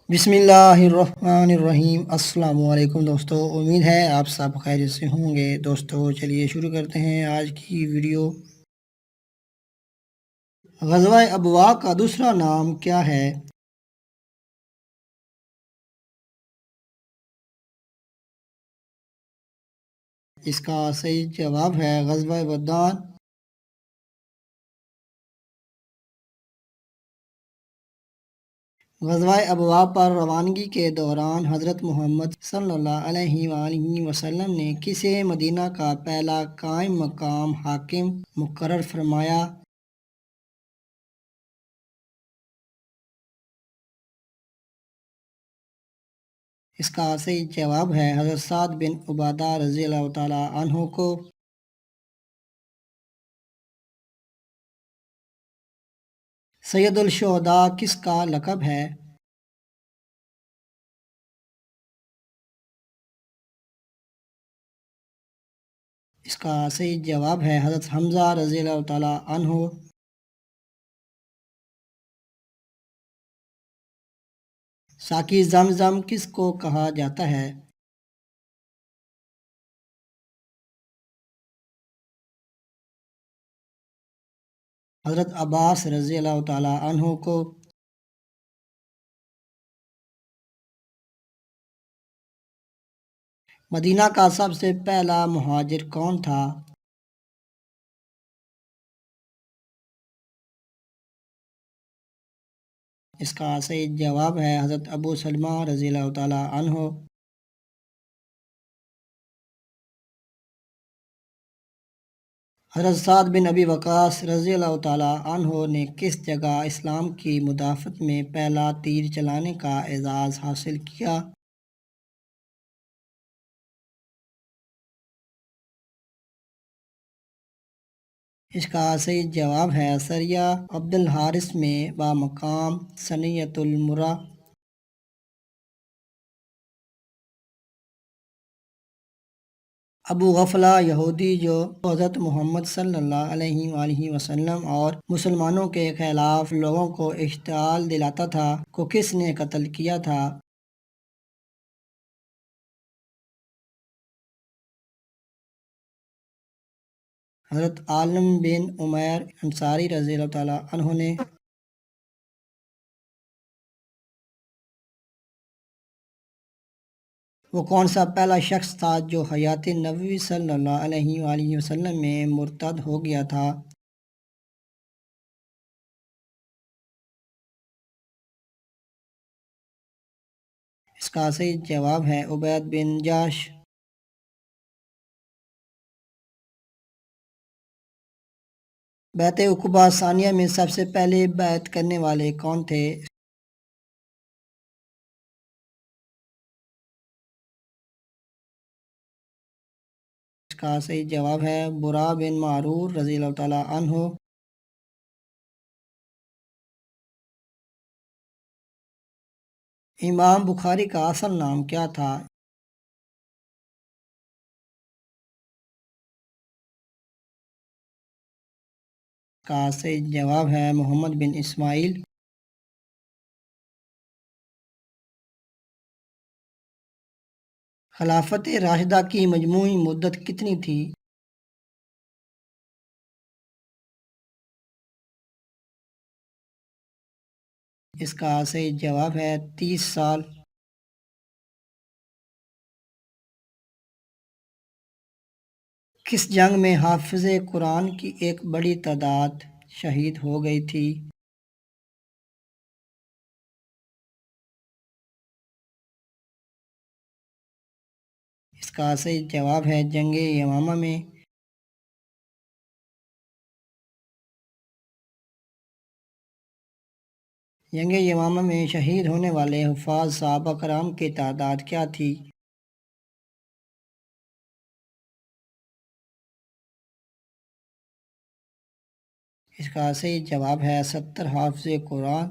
बिस्मिल्लाहिर्रहमानिर्रहीम। अस्सलाम वालेकुम दोस्तों, उम्मीद है आप सब खैरियत से होंगे। दोस्तों चलिए शुरू करते हैं आज की वीडियो। ग़ज़वा अबवा का दूसरा नाम क्या है? इसका सही जवाब है ग़ज़वा बद्दान। ग़ज़वा अबवा पर रवानगी के दौरान हज़रत मोहम्मद सल्लल्लाहु अलैहि वसल्लम ने किसे मदीना का पहला कायम मकाम हाकिम मुकर्रर फरमाया? इसका सही जवाब है हज़रत साद बिन उबादा रज़ियल्लाहु ताला अन्हु को। सैयदुल शुहदा किसका लक़ब है? इसका सही जवाब है हज़रत हमज़ा रज़ियल्लाहु ताला अन्हु। साकी ज़मज़म किसको कहा जाता है? हज़रत अब्बास रज़ियल्लाहु ताला अन्हु को। मदीना का सबसे पहला मुहाजिर कौन था? इसका सही जवाब है हज़रत अबू सलमा रज़ियल्लाहु ताला अन्हु। हज़रत साद बिन अबी वक़ास रज़ियल्लाहु ताला अन्हु ने किस जगह इस्लाम की मुदाफ़त में पहला तीर चलाने का एज़ाज़ हासिल किया? इसका सही जवाब है सरिया अब्दुल हारिस में बामकाम सनियतुल मुरा। अबू गफला यहूदी जो हज़रत मोहम्मद सल्लल्लाहु अलैहि वसल्लम और मुसलमानों के खिलाफ लोगों को इश्तिआल दिलाता था, को किसने कत्ल किया था? हज़रत आलम बिन उमैर अंसारी रज़ियल्लाहु ताला अन्हु ने। वो कौन सा पहला शख्स था जो हयात नबवी सल्लल्लाहु अलैहि वसल्लम में मुर्तद हो गया था? इसका सही जवाब है उबैद बिन जाश। बैत उक़बा सानिया में सबसे पहले बैत करने वाले कौन थे? इसका सही जवाब है बुरा बिन मारूर रज़ियल्लाहु ताला अन्हु। इमाम बुखारी का असल नाम क्या था? इसका सही जवाब है मोहम्मद बिन इस्माइल। खिलाफत राशिदा की मजमूई मुद्दत कितनी थी? इसका सही जवाब है 30 साल। किस जंग में हाफिज़ कुरान की एक बड़ी तादाद शहीद हो गई थी? इसका सही जवाब है जंग यमामा में। जंग यमामा में शहीद होने वाले हुफ़ाज़ सहाबा कराम की तादाद क्या थी? इसका सही जवाब है 70 हाफ़िज़ कुरान।